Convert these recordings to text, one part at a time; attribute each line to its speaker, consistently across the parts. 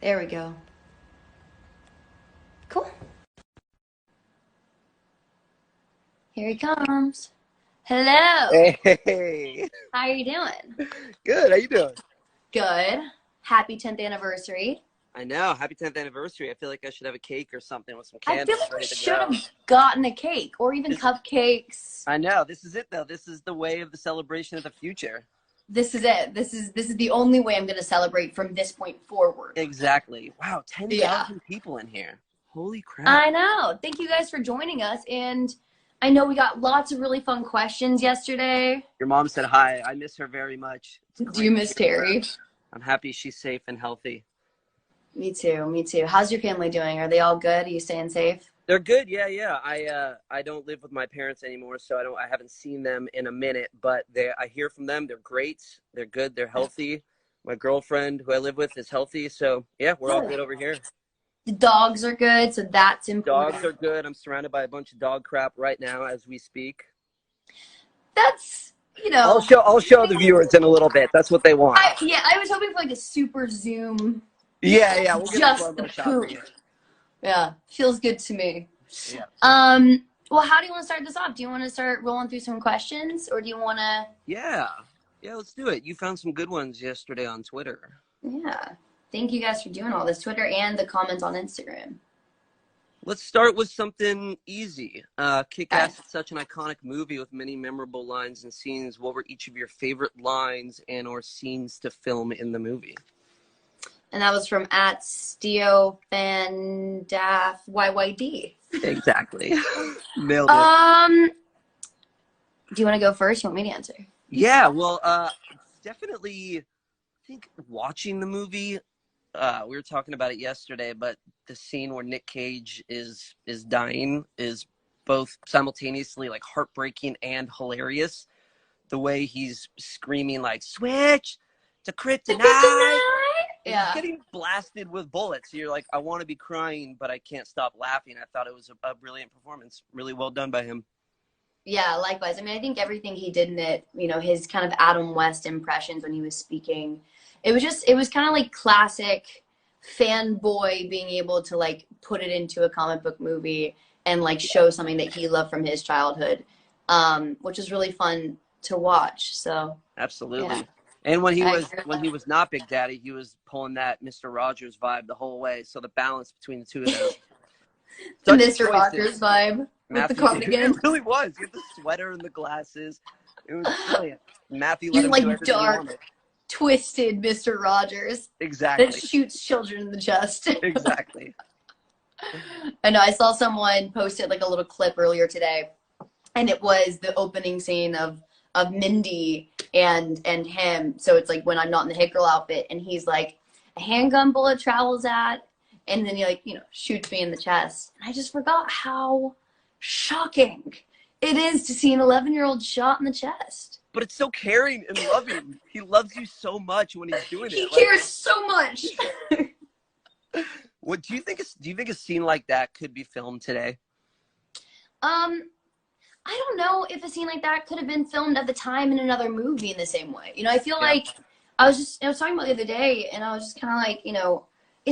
Speaker 1: There we go. Cool. Here he comes. Hello.
Speaker 2: Hey,
Speaker 1: How are you doing?
Speaker 2: good. How you doing?
Speaker 1: Good. Happy 10th anniversary.
Speaker 2: I know. Happy 10th anniversary. I feel like I should have a cake or something with some
Speaker 1: I feel
Speaker 2: candles
Speaker 1: like we
Speaker 2: ready to
Speaker 1: should
Speaker 2: go.
Speaker 1: have gotten a cake or even
Speaker 2: This,
Speaker 1: cupcakes.
Speaker 2: I know. This is it, though. This is the way of the celebration of the future.
Speaker 1: This is it. This is the only way I'm going to celebrate from this point forward.
Speaker 2: Exactly. Wow,
Speaker 1: Yeah.
Speaker 2: 10,000 people in here. Holy crap.
Speaker 1: I know. Thank you guys for joining us. And I know we got lots of really fun questions yesterday.
Speaker 2: Your mom said hi. I miss her very much. It's
Speaker 1: Do you
Speaker 2: great to
Speaker 1: miss
Speaker 2: hear from her.
Speaker 1: Terry?
Speaker 2: I'm happy she's safe and healthy.
Speaker 1: Me too. Me too. How's your family doing? Are they all good? Are you staying safe?
Speaker 2: They're good. Yeah, yeah. I don't live with my parents anymore, so I haven't seen them in a minute, but I hear from them. They're great. They're good. They're healthy. My girlfriend who I live with is healthy, so yeah, we're all good over here.
Speaker 1: The dogs are good, so that's
Speaker 2: Dogs
Speaker 1: important.
Speaker 2: are good. I'm surrounded by a bunch of dog crap right now as we speak.
Speaker 1: That's,
Speaker 2: I'll show the viewers in a little bit. That's what they want.
Speaker 1: I was hoping for like a super zoom,
Speaker 2: Yeah, we'll get a
Speaker 1: just the
Speaker 2: slow-mo shot for
Speaker 1: poop.
Speaker 2: you.
Speaker 1: Yeah, feels good to me.
Speaker 2: Yeah.
Speaker 1: Well, how do you want to start this off? Do you want to start rolling through some questions, or do you want to?
Speaker 2: Yeah. Yeah, let's do it. You found some good ones yesterday on Twitter.
Speaker 1: Yeah. Thank you guys for doing all this, Twitter and the comments on Instagram.
Speaker 2: Let's start with something easy. Kick-Ass
Speaker 1: Okay.
Speaker 2: is such an iconic movie with many memorable lines and scenes. What were each of your favorite lines and or scenes to film in the movie?
Speaker 1: And that was from @SteoFandafYYD.
Speaker 2: Exactly. Nailed it.
Speaker 1: Do you want to go first? You want me to answer?
Speaker 2: Yeah, well, definitely, I think watching the movie, we were talking about it yesterday, but the scene where Nick Cage is dying is both simultaneously like heartbreaking and hilarious. The way he's screaming like "Switch to kryptonite!" He's
Speaker 1: Yeah.
Speaker 2: getting blasted with bullets. You're like, I want to be crying, but I can't stop laughing. I thought it was a brilliant performance. Really well done by him.
Speaker 1: Yeah, likewise. I mean, I think everything he did in it, his kind of Adam West impressions when he was speaking, it was kind of like classic fanboy being able to like put it into a comic book movie and like show something that he loved from his childhood, which is really fun to watch. So
Speaker 2: Absolutely.
Speaker 1: yeah,
Speaker 2: And when he
Speaker 1: I
Speaker 2: was
Speaker 1: agree with
Speaker 2: when he
Speaker 1: that.
Speaker 2: was not Big Daddy, he was pulling that Mr. Rogers vibe the whole way. So the balance between the two of them,
Speaker 1: The
Speaker 2: such
Speaker 1: Mr. Rogers
Speaker 2: choices.
Speaker 1: vibe with the
Speaker 2: Matthew, it
Speaker 1: cardigan.
Speaker 2: really was. He had the sweater and the glasses. It was brilliant. Matthew let
Speaker 1: He's
Speaker 2: him do
Speaker 1: like
Speaker 2: everything he
Speaker 1: dark,
Speaker 2: wanted.
Speaker 1: twisted Mr. Rogers that
Speaker 2: Exactly.
Speaker 1: shoots children in the chest.
Speaker 2: Exactly.
Speaker 1: I know I saw someone posted like a little clip earlier today, and it was the opening scene of Mindy and him. So it's like when I'm not in the hit girl outfit, and he's like, a handgun bullet travels at, and then he like shoots me in the chest. And I just forgot how shocking it is to see an 11-year-old shot in the chest.
Speaker 2: But it's so caring and loving. He loves you so much when he's doing
Speaker 1: He
Speaker 2: it.
Speaker 1: cares so much.
Speaker 2: What do you think? Do you think a scene like that could be filmed today?
Speaker 1: I don't know if a scene like that could have been filmed at the time in another movie in the same way. I feel
Speaker 2: Yeah.
Speaker 1: like I was talking about the other day, and I was just kind of like, it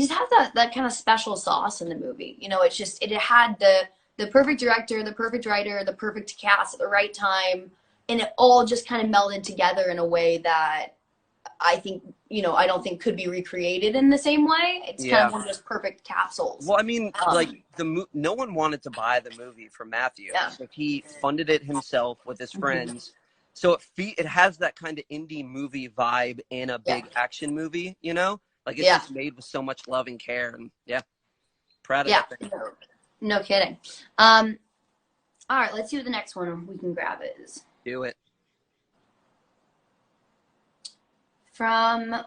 Speaker 1: just has that kind of special sauce in the movie. It had the perfect director, the perfect writer, the perfect cast at the right time, and it all just kind of melded together in a way that I think, I don't think could be recreated in the same way. It's kind
Speaker 2: Yeah.
Speaker 1: of one of those perfect capsules.
Speaker 2: Well, I mean, like
Speaker 1: Um,
Speaker 2: no one wanted to buy the movie from Matthew,
Speaker 1: yeah,
Speaker 2: so he funded it himself with his friends. So it has that kind of indie movie vibe in a
Speaker 1: yeah,
Speaker 2: big action movie, Like it's
Speaker 1: yeah,
Speaker 2: just made with so much love and care, and yeah, proud of
Speaker 1: yeah.
Speaker 2: that thing.
Speaker 1: No kidding. All right, let's see what the next one we can grab is.
Speaker 2: Do it.
Speaker 1: From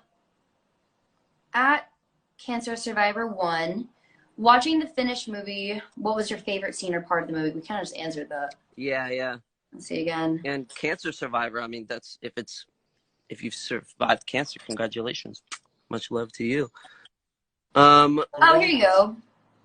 Speaker 1: @CancerSurvivor1, watching the finished movie, what was your favorite scene or part of the movie? We kind of just answered that.
Speaker 2: Yeah.
Speaker 1: Let's see again.
Speaker 2: And cancer survivor. I mean, that's if you've survived cancer, congratulations. Much love to you.
Speaker 1: Oh, here you go.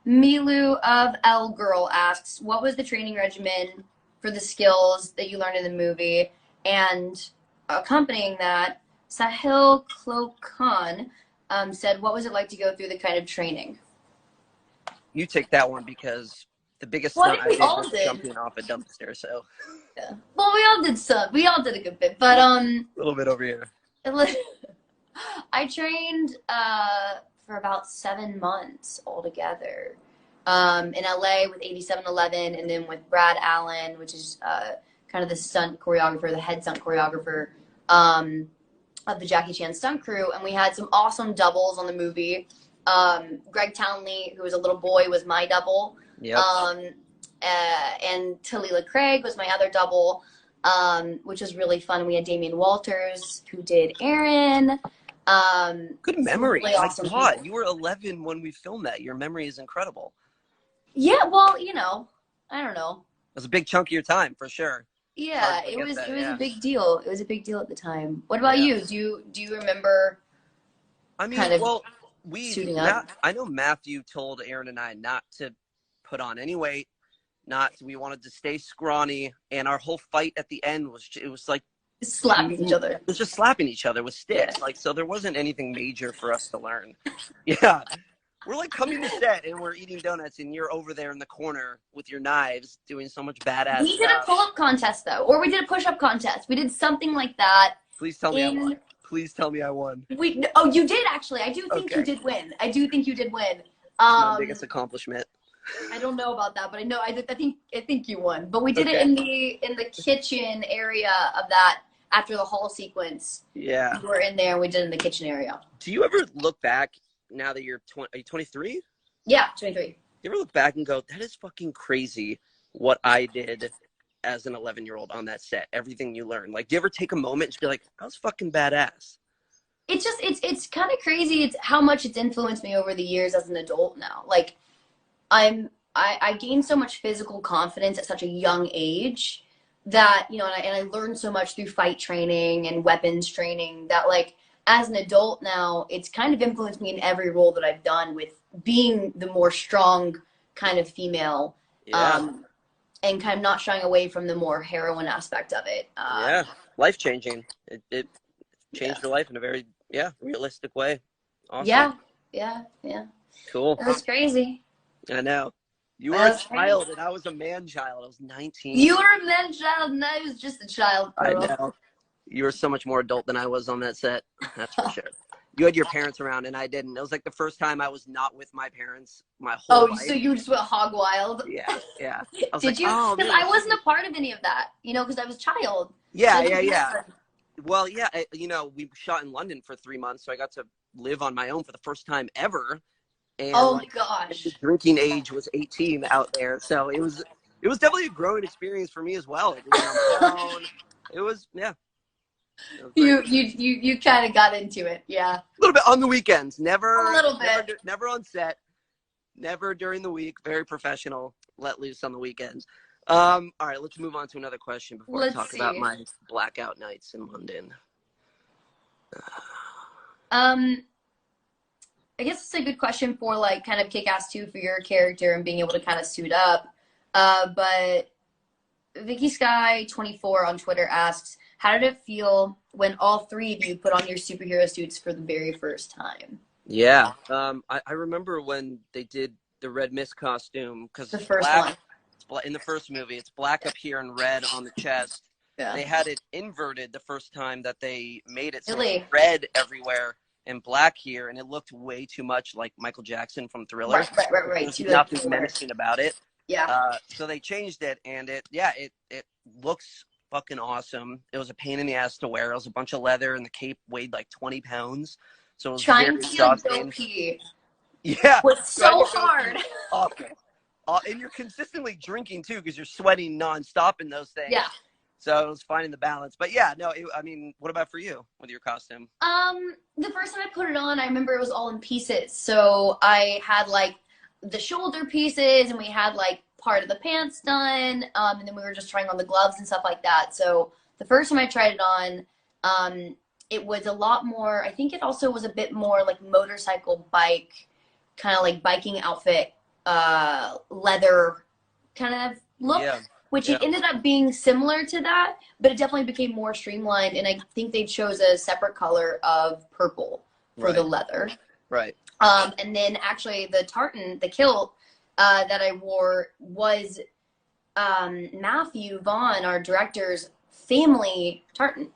Speaker 1: Milu of L Girl asks, what was the training regimen for the skills that you learned in the movie? And accompanying that, Sahil Klokan said, what was it like to go through the kind of training?
Speaker 2: You take that one because the biggest
Speaker 1: Well, I
Speaker 2: stunt I
Speaker 1: think we
Speaker 2: did
Speaker 1: all
Speaker 2: was
Speaker 1: did.
Speaker 2: jumping off a dumpster. So
Speaker 1: Yeah. Well, we all did some. We all did a good bit, but
Speaker 2: a little bit over here.
Speaker 1: I trained for about 7 months altogether. In LA with 8711, and then with Brad Allen, which is kind of the stunt choreographer, the head stunt choreographer of the Jackie Chan stunt crew. And we had some awesome doubles on the movie. Greg Townley, who was a little boy, was my double.
Speaker 2: Yep.
Speaker 1: And Talila Craig was my other double, which was really fun. We had Damian Walters, who did Aaron.
Speaker 2: Good memory.
Speaker 1: Really awesome
Speaker 2: My God,
Speaker 1: people.
Speaker 2: you were 11 when we filmed that. Your memory is incredible.
Speaker 1: Yeah, well, you know, I don't know.
Speaker 2: It was a big chunk of your time, for sure.
Speaker 1: Yeah,
Speaker 2: Hard to
Speaker 1: it
Speaker 2: forget
Speaker 1: was
Speaker 2: that,
Speaker 1: it was
Speaker 2: yeah.
Speaker 1: a big deal. It was a big deal at the time. What about
Speaker 2: Yeah.
Speaker 1: you? Do you remember
Speaker 2: I mean,
Speaker 1: kind of
Speaker 2: well,
Speaker 1: suiting up?
Speaker 2: I know Matthew told Aaron and I not to put on any weight, we wanted to stay scrawny, and our whole fight at the end was like
Speaker 1: Slapping each other?
Speaker 2: it was just slapping each other with sticks.
Speaker 1: Yeah.
Speaker 2: Like, so there wasn't anything major for us to learn. Yeah. We're like coming to set and we're eating donuts and you're over there in the corner with your knives doing so much badass
Speaker 1: We did a
Speaker 2: stuff.
Speaker 1: pull-up contest though, or we did a push-up contest. We did something like that.
Speaker 2: Please tell me I won. Please tell me I won.
Speaker 1: Oh, you did actually. I do think
Speaker 2: Okay.
Speaker 1: you did win. I do think you did win.
Speaker 2: My biggest accomplishment.
Speaker 1: I don't know about that, but I know I think you won. But we did it in the kitchen area of that after the hall sequence.
Speaker 2: Yeah.
Speaker 1: We were in there and we did it in the kitchen area.
Speaker 2: Do you ever look back now that you're are you 23?
Speaker 1: Yeah, 23.
Speaker 2: You ever look back and go, that is fucking crazy what I did as an 11-year-old on that set? Everything you learned. Like, do you ever take a moment and just be like, I was fucking badass?
Speaker 1: It's just it's kind of crazy. It's how much it's influenced me over the years as an adult now. Like I gained so much physical confidence at such a young age that, you know, and I learned so much through fight training and weapons training that, like, as an adult now, it's kind of influenced me in every role that I've done with being the more strong kind of female.
Speaker 2: Yeah.
Speaker 1: And kind of not shying away from the more heroine aspect of it.
Speaker 2: Yeah. Life changing. It changed your life in a very, realistic way. Awesome.
Speaker 1: Yeah.
Speaker 2: Cool.
Speaker 1: It was crazy.
Speaker 2: I know. You were a child and I was a man child. I was 19.
Speaker 1: You were a man child and I was just a child girl.
Speaker 2: I know. You were so much more adult than I was on that set. That's for sure. You had your parents around and I didn't. It was like the first time I was not with my parents my whole life.
Speaker 1: So you just went hog wild?
Speaker 2: Yeah. I was
Speaker 1: Did
Speaker 2: like,
Speaker 1: you?
Speaker 2: oh,
Speaker 1: Because I wasn't a part of any of that, you know, because I was a child.
Speaker 2: Yeah. Well, yeah, you know, we shot in London for 3 months, so I got to live on my own for the first time ever. And
Speaker 1: oh gosh.
Speaker 2: the drinking age was 18 out there, so it was definitely a growing experience for me as well. It was, yeah.
Speaker 1: You kind of got into it, yeah.
Speaker 2: A little bit on the weekends, never.
Speaker 1: A little bit.
Speaker 2: Never on set, never during the week. Very professional. Let loose on the weekends. All right, let's move on to another question before I talk about my blackout nights in London.
Speaker 1: I guess it's a good question for, like, kind of Kick-Ass 2 for your character and being able to kind of suit up. But Vicky Sky 24 on Twitter asks, how did it feel when all three of you put on your superhero suits for the very first time?
Speaker 2: Yeah, I remember when they did the Red Mist costume, because
Speaker 1: the first one.
Speaker 2: In the first movie, it's black up here and red on the chest. Yeah. They had it inverted the first time that they made it, so it's red everywhere and black here, and it looked way too much like Michael Jackson from Thriller.
Speaker 1: Right.
Speaker 2: There's nothing menacing about it.
Speaker 1: Yeah.
Speaker 2: So they changed it, and it looks fucking awesome. It was a pain in the ass to wear. It was a bunch of leather, and the cape weighed like 20 pounds. So it was
Speaker 1: trying
Speaker 2: very
Speaker 1: to
Speaker 2: exhausting.
Speaker 1: pee.
Speaker 2: Yeah.
Speaker 1: Was so hard.
Speaker 2: Awful. And you're consistently drinking too, because you're sweating nonstop in those things.
Speaker 1: Yeah.
Speaker 2: So it was finding the balance. But yeah, no, I mean, what about for you with your costume?
Speaker 1: The first time I put it on, I remember it was all in pieces. So I had like the shoulder pieces, and we had like part of the pants done, and then we were just trying on the gloves and stuff like that. So the first time I tried it on, it was a lot more, I think it also was a bit more like motorcycle bike, kind of like biking outfit, leather kind of look. Yeah. Which it ended up being similar to that, but it definitely became more streamlined. And I think they chose a separate color of purple for the leather.
Speaker 2: Right.
Speaker 1: And then actually the tartan, the kilt that I wore was Matthew Vaughn, our director's family tartan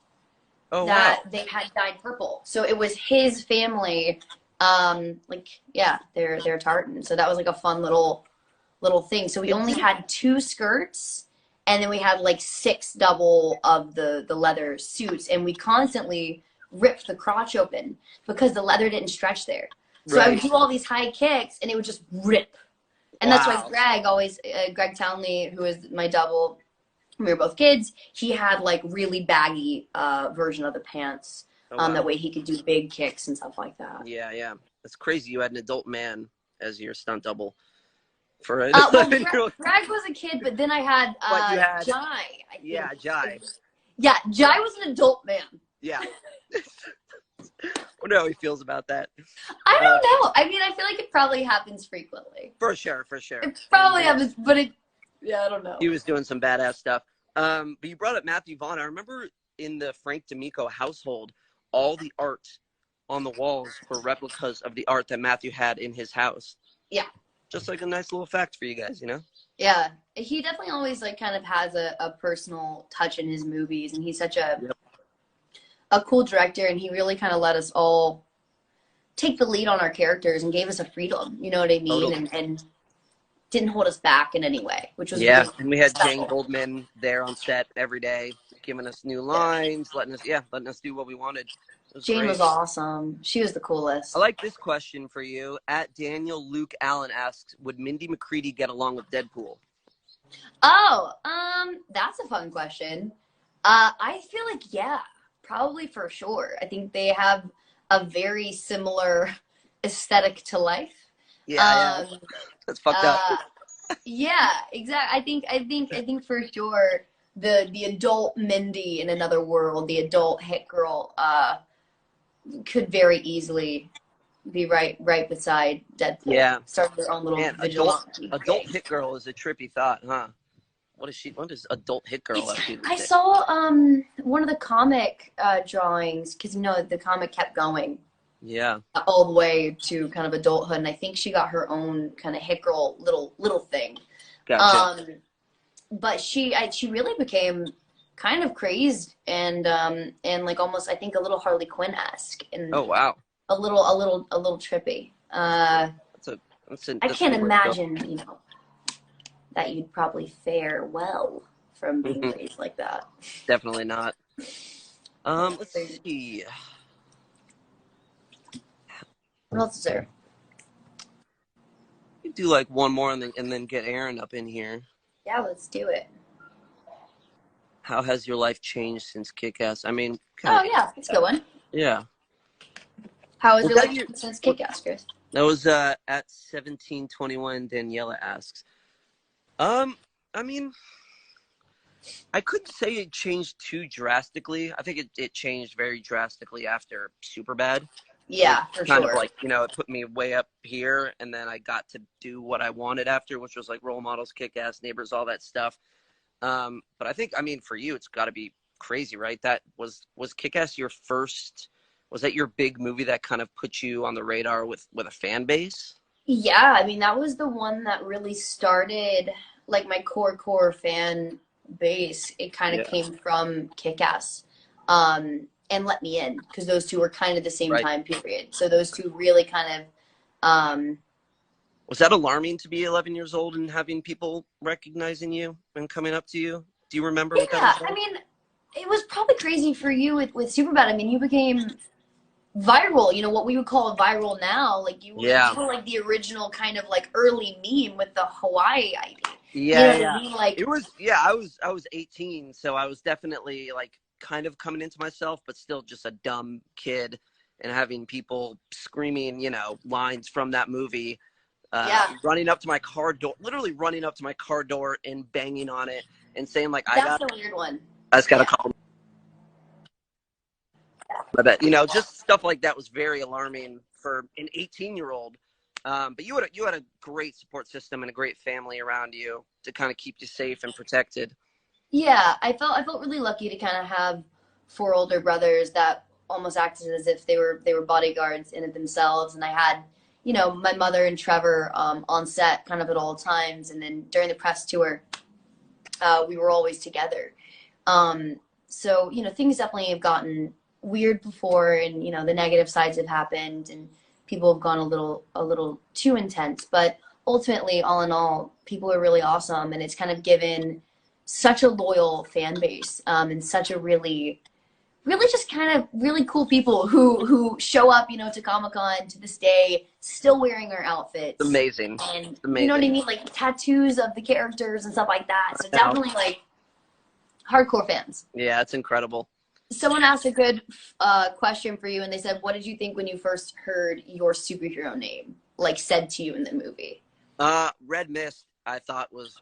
Speaker 2: Oh,
Speaker 1: that
Speaker 2: wow.
Speaker 1: they had dyed purple. So it was his family, like yeah, their tartan. So that was like a fun little thing. So we only had 2 skirts, and then we had like 6 double of the leather suits, and we constantly ripped the crotch open because the leather didn't stretch there. So I would
Speaker 2: Right.
Speaker 1: do all these high kicks, and it would just rip. And that's why
Speaker 2: Wow.
Speaker 1: Greg Townley, who is my double, we were both kids, he had like really baggy version of the pants.
Speaker 2: Oh, wow.
Speaker 1: That way he could do big kicks and stuff like that.
Speaker 2: Yeah, yeah. That's crazy. You had an adult man as your stunt double for an
Speaker 1: Well,
Speaker 2: 11-year-old.
Speaker 1: Greg was a kid, but then I had
Speaker 2: But you had,
Speaker 1: Jai, I think.
Speaker 2: yeah, Jai.
Speaker 1: Yeah, Jai was an adult man.
Speaker 2: Yeah. I wonder how he feels about that.
Speaker 1: I don't know. I mean, I feel like it probably happens frequently.
Speaker 2: For sure, for sure.
Speaker 1: It probably happens, but yeah, I don't know.
Speaker 2: He was doing some badass stuff. But you brought up Matthew Vaughn. I remember in the Frank D'Amico household, all the art on the walls were replicas of the art that Matthew had in his house.
Speaker 1: Yeah.
Speaker 2: Just like a nice little fact for you guys, you know?
Speaker 1: Yeah. He definitely always like kind of has a personal touch in his movies, and he's such a cool director, and he really kind of let us all take the lead on our characters and gave us a freedom, you know what I mean?
Speaker 2: Totally.
Speaker 1: And didn't hold us back in any way, which was
Speaker 2: Yeah,
Speaker 1: really
Speaker 2: and we had
Speaker 1: special.
Speaker 2: Jane Goldman there on set every day, giving us new lines, letting us do what we wanted.
Speaker 1: Jane
Speaker 2: great.
Speaker 1: was awesome. She was the coolest.
Speaker 2: I like this question for you. At Daniel Luke Allen asks, would Mindy McCready get along with Deadpool?
Speaker 1: Oh, that's a fun question. I feel like, yeah, probably for sure. I think they have a very similar aesthetic to life.
Speaker 2: Yeah, yeah. That's fucked up.
Speaker 1: Yeah, exactly. I think for sure the adult Mindy in another world, the adult hit girl, could very easily be right beside Deadpool.
Speaker 2: Yeah.
Speaker 1: Start their own little
Speaker 2: Man,
Speaker 1: vigilante.
Speaker 2: adult hit girl is a trippy thought, huh? What does adult hit girl have to do?
Speaker 1: I saw one of the comic drawings, because you know the comic kept going.
Speaker 2: Yeah.
Speaker 1: All the way to kind of adulthood, and I think she got her own kind of hit girl little thing.
Speaker 2: Gotcha.
Speaker 1: But she really became kind of crazed and like almost I think a little Harley Quinn-esque and
Speaker 2: Oh wow.
Speaker 1: a little trippy. I can't imagine, you know, that you'd probably fare well from being raised like that.
Speaker 2: Definitely not. Let's see.
Speaker 1: What else is there?
Speaker 2: You do like one more and then get Aaron up in here.
Speaker 1: Yeah, let's do it.
Speaker 2: How has your life changed since Kick-Ass? I mean,
Speaker 1: Oh yeah, that's a good one.
Speaker 2: Yeah.
Speaker 1: How has your life changed since Kick-Ass, Chris?
Speaker 2: That was at 1721. Daniela asks. I mean, I couldn't say it changed too drastically. I think it changed very drastically after Superbad.
Speaker 1: Yeah, for
Speaker 2: kind
Speaker 1: sure.
Speaker 2: of like, you know, it put me way up here, and then I got to do what I wanted after, which was like Role Models, Kick-Ass, Neighbors, all that stuff. But I think, I mean, for you, it's got to be crazy, right? That was Kick-Ass your first? Was that your big movie that kind of put you on the radar with a fan base?
Speaker 1: Yeah, I mean, that was the one that really started like my core fan base. It kind of came from Kick-Ass. And Let Me In, because those two were kind of the same time period. So those two really kind of
Speaker 2: was that alarming to be 11 years old and having people recognizing you and coming up to you? Do you remember what that was like?
Speaker 1: I mean, it was probably crazy for you with Superbad. I mean, you became viral, you know, what we would call viral now. Like you were like the original kind of like early meme with the Hawaii ID.
Speaker 2: Yeah,
Speaker 1: you know what I mean? Like
Speaker 2: it was. Yeah, I was 18, so I was definitely like kind of coming into myself, but still just a dumb kid, and having people screaming, you know, lines from that movie, running up to my car door, literally running up to my car door and banging on it and saying like,
Speaker 1: that's a weird one.
Speaker 2: I just gotta call. But you know, just stuff like that was very alarming for an 18-year-old. But you had a great support system and a great family around you to kind of keep you safe and protected.
Speaker 1: Yeah, I felt really lucky to kind of have 4 older brothers that almost acted as if they were bodyguards in it themselves. And I had, you know, my mother and Trevor on set kind of at all times. And then during the press tour, we were always together. So, you know, things definitely have gotten weird before, and, you know, the negative sides have happened and people have gone a little too intense. But ultimately, all in all, people are really awesome, and it's kind of given such a loyal fan base, and such a really just kind of really cool people who show up, you know, to Comic-Con to this day, still wearing our outfits.
Speaker 2: It's amazing.
Speaker 1: And
Speaker 2: It's amazing.
Speaker 1: you know what I mean? Like tattoos of the characters and stuff like that. So definitely like hardcore fans.
Speaker 2: Yeah, it's incredible.
Speaker 1: Someone asked a good question for you, and they said, what did you think when you first heard your superhero name, like, said to you in the movie?
Speaker 2: Red Mist, I thought was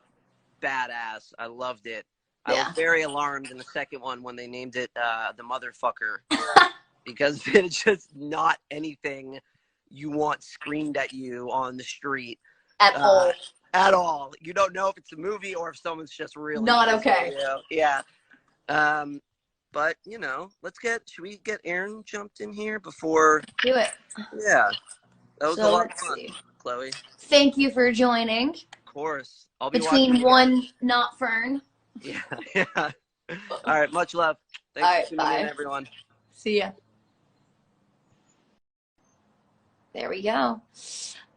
Speaker 2: badass. I loved it.
Speaker 1: Yeah.
Speaker 2: I was very alarmed in the second one when they named it the Motherfucker, because it's just not anything you want screamed at you on the street.
Speaker 1: At all.
Speaker 2: At all. You don't know if it's a movie or if someone's just really
Speaker 1: not okay.
Speaker 2: Yeah. But, you know, should we get Aaron jumped in here before?
Speaker 1: Do it.
Speaker 2: Yeah. That was a lot of fun, Chloe.
Speaker 1: Thank you for joining.
Speaker 2: Of course. I'll be
Speaker 1: Between one not Fern.
Speaker 2: Yeah. All right. Much love. Thanks for tuning in, everyone.
Speaker 1: See ya. There we go.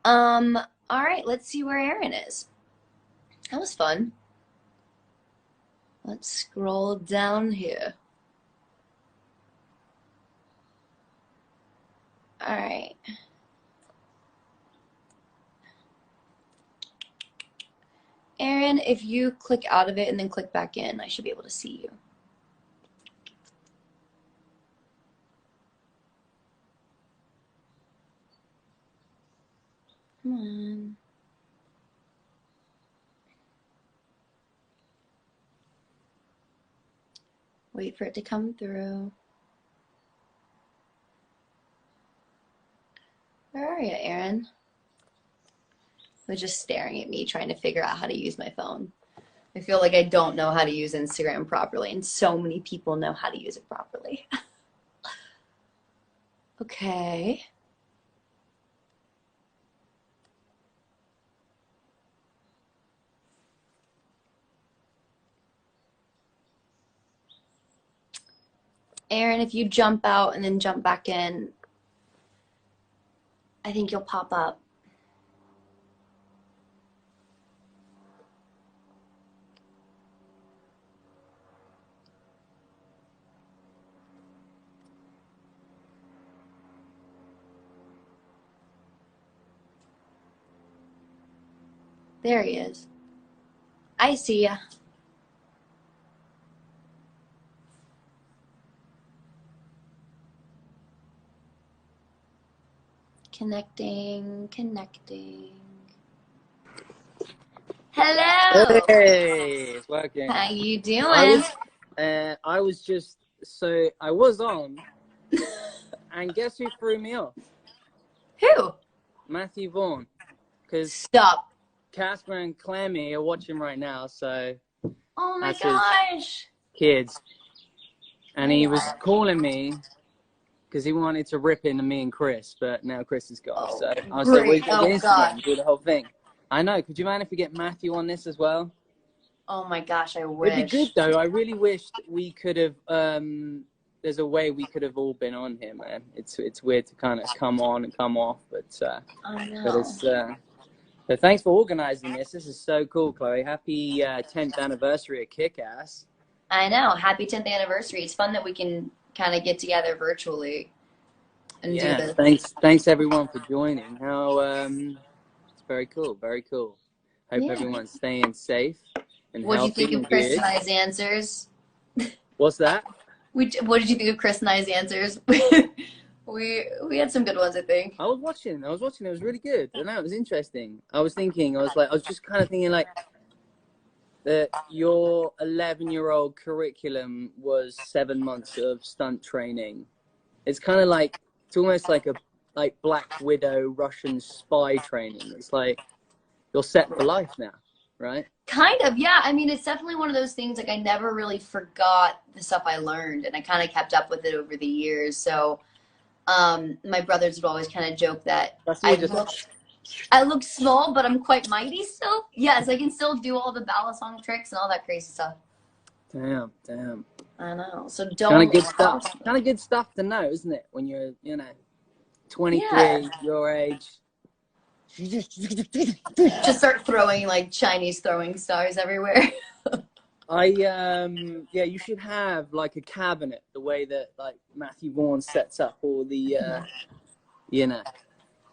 Speaker 1: All right. Let's see where Aaron is. That was fun. Let's scroll down here. All right. Aaron, if you click out of it and then click back in, I should be able to see you. Come on. Wait for it to come through. Where are you, Aaron? Was just staring at me trying to figure out how to use my phone. I feel like I don't know how to use Instagram properly, and so many people know how to use it properly. Okay. Aaron, if you jump out and then jump back in, I think you'll pop up. There he is. I see ya. Connecting. Hello.
Speaker 3: Hey, it's working.
Speaker 1: How you doing?
Speaker 3: I was on, and guess who threw me off?
Speaker 1: Who?
Speaker 3: Matthew Vaughn. Because
Speaker 1: Stop.
Speaker 3: Casper and Clemmy are watching right now, so
Speaker 1: Oh my
Speaker 3: that's his
Speaker 1: gosh.
Speaker 3: kids. And he was calling me because he wanted to rip into me and Chris, but now Chris is gone.
Speaker 1: Oh,
Speaker 3: so I was like,
Speaker 1: great.
Speaker 3: we got Instagram, do the whole thing. I know. Could you mind if we get Matthew on this as well?
Speaker 1: Oh my gosh, I wish.
Speaker 3: It'd be good though. I really wished we could have. There's a way we could have all been on here, man. It's weird to kind of come on and come off, but
Speaker 1: I know.
Speaker 3: but it's. So thanks for organizing this. This is so cool, Chloe. Happy 10th anniversary of Kick-Ass.
Speaker 1: I know. Happy 10th anniversary. It's fun that we can kind of get together virtually and do this.
Speaker 3: Thanks everyone for joining. How it's very cool. Hope everyone's staying safe and
Speaker 1: what
Speaker 3: healthy.
Speaker 1: What did you think of Chris and I's answers?
Speaker 3: What's that?
Speaker 1: What did you think of Chris and I's answers? we had some good ones, I think.
Speaker 3: I was watching. It was really good. I know, it was interesting. I was just kind of thinking like that your 11-year-old curriculum was 7 months of stunt training. It's kind of like, it's almost like a Black Widow Russian spy training. It's like you're set for life now. right?
Speaker 1: Kind of, yeah. I mean, it's definitely one of those things, like I never really forgot the stuff I learned, and I kind of kept up with it over the years. So my brothers would always kind of joke that I look small, but I'm quite mighty still. Yes, I can still do all the ballad song tricks and all that crazy stuff.
Speaker 3: Damn.
Speaker 1: I know. So don't.
Speaker 3: Kind of good stuff. Kind of good stuff to know, isn't it? When you're, 23, your age.
Speaker 1: Just start throwing like Chinese throwing stars everywhere.
Speaker 3: You should have like a cabinet, the way that like Matthew Vaughn sets up all the,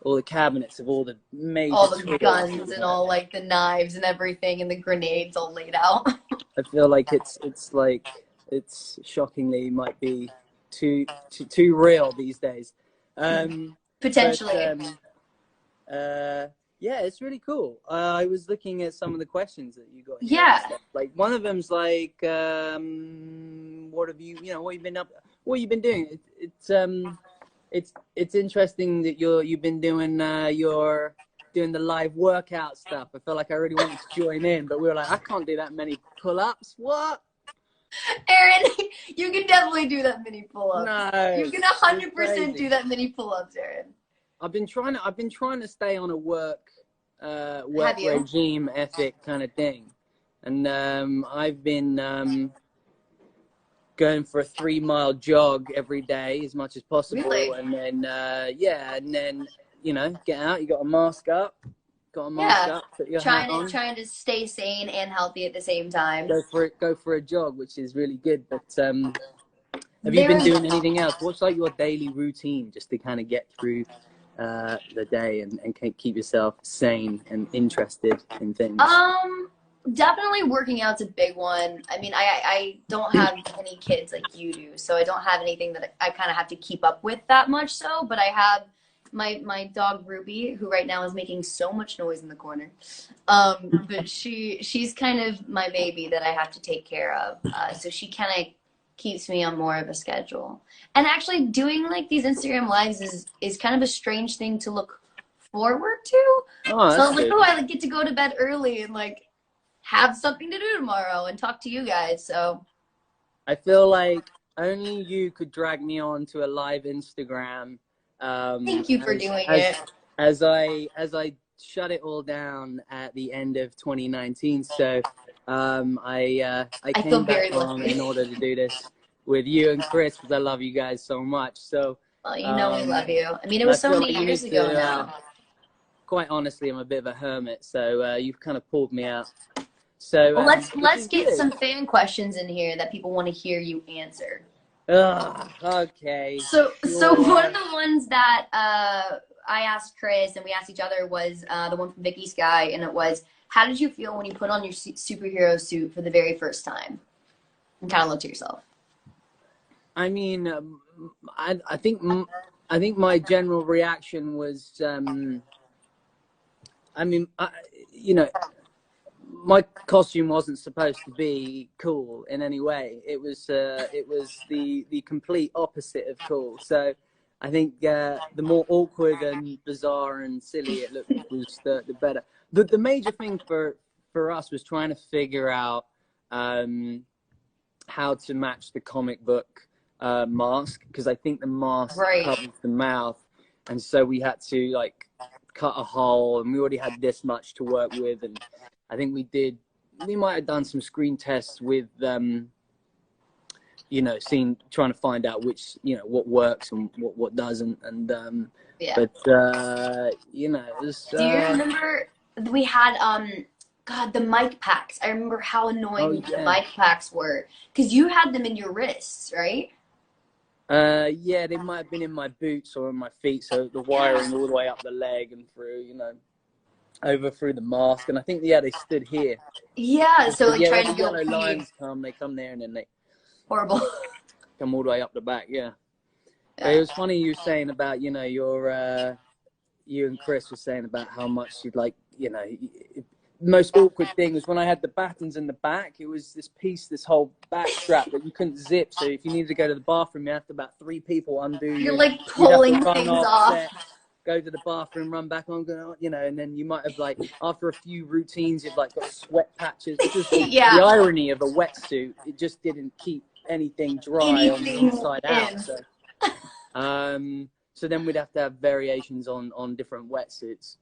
Speaker 3: all the cabinets of all the major
Speaker 1: all the guns and all like the knives and everything and the grenades all laid out.
Speaker 3: I feel like it's shockingly might be too real these days.
Speaker 1: Potentially.
Speaker 3: Yeah, it's really cool. I was looking at some of the questions that you got.
Speaker 1: Yeah.
Speaker 3: Like one of them's like, what have you been doing? It's interesting that you've been doing doing the live workout stuff. I felt like I really wanted to join in, but we were like, I can't do that many pull-ups. What?
Speaker 1: Aaron, you can definitely do that many pull-ups.
Speaker 3: No,
Speaker 1: you can 100% do that many pull-ups, Aaron.
Speaker 3: I've been trying to stay on a work regime ethic kind of thing, and I've been going for a 3-mile jog every day as much as possible.
Speaker 1: Really?
Speaker 3: And then get out. You got a mask up. Put your hat on.
Speaker 1: Trying to stay sane and healthy at the same time.
Speaker 3: Go for a jog, which is really good. But have you been doing anything else? What's like your daily routine just to kind of get through the day and keep yourself sane and interested in things?
Speaker 1: Definitely working out's a big one. I mean, I don't have any kids like you do, so I don't have anything that I kind of have to keep up with that much so, but I have my dog Ruby, who right now is making so much noise in the corner. But she's kind of my baby that I have to take care of. So she kind of keeps me on more of a schedule. And actually doing like these Instagram lives is kind of a strange thing to look forward to.
Speaker 3: Oh,
Speaker 1: so I was like, I like get to go to bed early and like have something to do tomorrow and talk to you guys. So
Speaker 3: I feel like only you could drag me on to a live Instagram.
Speaker 1: Thank you for doing it.
Speaker 3: As I shut it all down at the end of 2019, so I came back on in order to do this with you and Chris because I love you guys so much. So
Speaker 1: well, we love you. I mean, it was so many years ago now.
Speaker 3: Quite honestly, I'm a bit of a hermit, so you've kind of pulled me out. So
Speaker 1: well, let's get some fan questions in here that people want to hear you answer.
Speaker 3: Okay.
Speaker 1: So one of the ones that I asked Chris and we asked each other was the one from Vicky Sky, and it was, how did you feel when you put on your superhero suit for the very first time? And kind of looked at yourself. I
Speaker 3: mean, I think my general reaction was, my costume wasn't supposed to be cool in any way. It was the complete opposite of cool. So I think the more awkward and bizarre and silly it looked was the better. The major thing for us was trying to figure out how to match the comic book mask, because I think the mask covers the mouth, and so we had to like cut a hole, and we already had this much to work with, and I think we might have done some screen tests with trying to find out which, what works and what doesn't. And, but, it was,
Speaker 1: do you remember we had, the mic packs? I remember how annoying the mic packs were, because you had them in your wrists, right?
Speaker 3: Yeah, they might have been in my boots or in my feet. So the wiring all the way up the leg and through, over through the mask, and I think they stood here.
Speaker 1: Yeah, so like trying to go.
Speaker 3: Yellow lines come there, and then they
Speaker 1: horrible
Speaker 3: come all the way up the back. Yeah. But it was funny you were saying about you and Chris were saying about how much you'd like most awkward thing was when I had the battens in the back. It was this whole back strap that you couldn't zip. So if you needed to go to the bathroom, you have to about 3 people undo.
Speaker 1: You're like pulling things off.
Speaker 3: go to the bathroom, run back on, you know, and then you might have like after a few routines, you've like got sweat patches. It's just
Speaker 1: Yeah.
Speaker 3: the irony of a wetsuit. It just didn't keep anything dry on the inside out. So then we'd have to have variations on different wetsuits.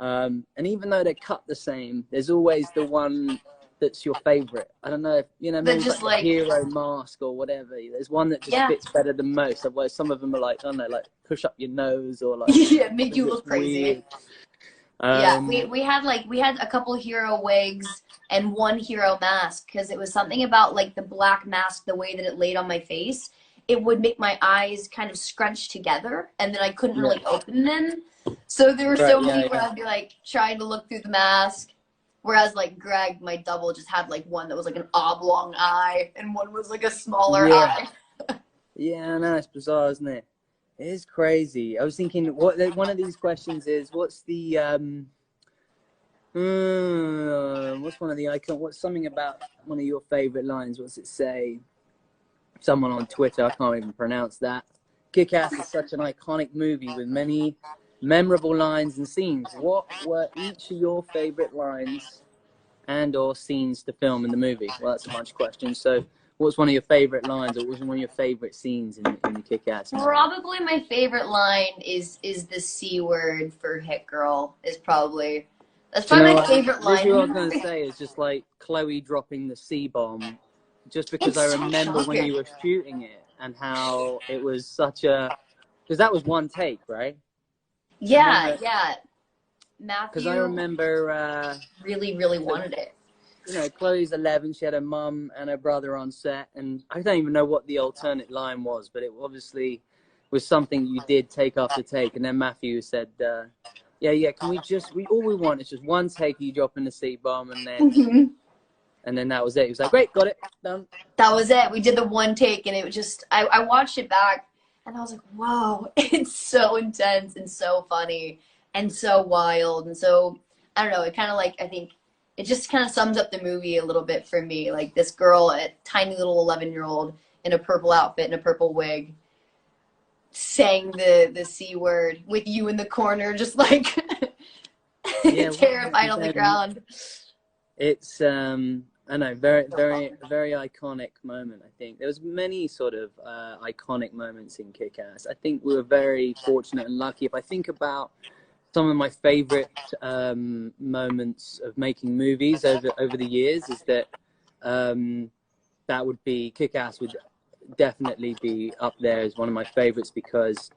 Speaker 3: And even though they're cut the same, there's always the one that's your favorite. I don't know if, you know, maybe
Speaker 1: just
Speaker 3: like a hero mask or whatever. There's one that just fits better than most. Otherwise, some of them are like, I don't know, like push up your nose or like
Speaker 1: yeah, make you look crazy.
Speaker 3: Yeah,
Speaker 1: we had a couple hero wigs and one hero mask because it was something about like the black mask, the way that it laid on my face, it would make my eyes kind of scrunch together, and then I couldn't really open them. So there were so many where I'd be like trying to look through the mask. Whereas like Greg, my double, just had like one that was like an oblong eye and one was like a smaller eye.
Speaker 3: Yeah, I know, it's bizarre, isn't it? It is crazy. I was thinking, what one of these questions is, what's the what's one of the icon? What's something about one of your favorite lines? What's it say? Someone on Twitter, I can't even pronounce that. Kick-Ass is such an iconic movie with many memorable lines and scenes. What were each of your favorite lines and or scenes to film in the movie? Well, that's a bunch of questions. So what's one of your favorite lines, or what's one of your favorite scenes in the Kick-Ass movie?
Speaker 1: Probably my favorite line is the C word for Hit Girl. That's probably my favorite line.
Speaker 3: What I was going to say is just like Chloe dropping the C-bomb, just because I remember when you were shooting it and how it was such a, because that was one take, right?
Speaker 1: Yeah. Matthew.
Speaker 3: Because I remember
Speaker 1: really wanted it.
Speaker 3: You know, Chloe's 11. She had her mum and her brother on set, and I don't even know what the alternate line was, but it obviously was something you did take after take. And then Matthew said, "Yeah, can we all we want is just one take of you dropping the C-bomb, and then." And then that was it. He was like, great, got it, done.
Speaker 1: That was it. We did the one take, and it was just, I watched it back, and I was like, wow, it's so intense and so funny and so wild. And so, I don't know, it kind of like, I think it just kind of sums up the movie a little bit for me. Like this girl, a tiny little 11-year-old in a purple outfit and a purple wig, saying the C word with you in the corner, just like terrified on the ground.
Speaker 3: It's I know, very iconic moment. I think there was many sort of iconic moments in Kick-Ass. I think we were very fortunate and lucky. If I think about some of my favorite moments of making movies over the years, is that that would be Kick-Ass would definitely be up there as one of my favorites because,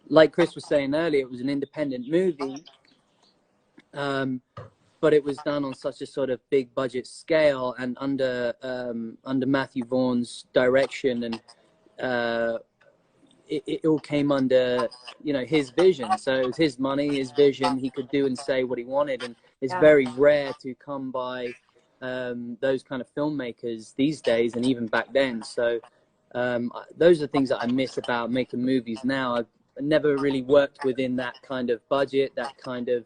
Speaker 3: like Chris was saying earlier, it was an independent movie. But it was done on such a sort of big budget scale and under Matthew Vaughn's direction, and it all came under, you know, his vision. So it was his money, his vision. He could do and say what he wanted, and it's very rare to come by those kind of filmmakers these days, and even back then. So those are things that I miss about making movies now. I've never really worked within that kind of budget, that kind of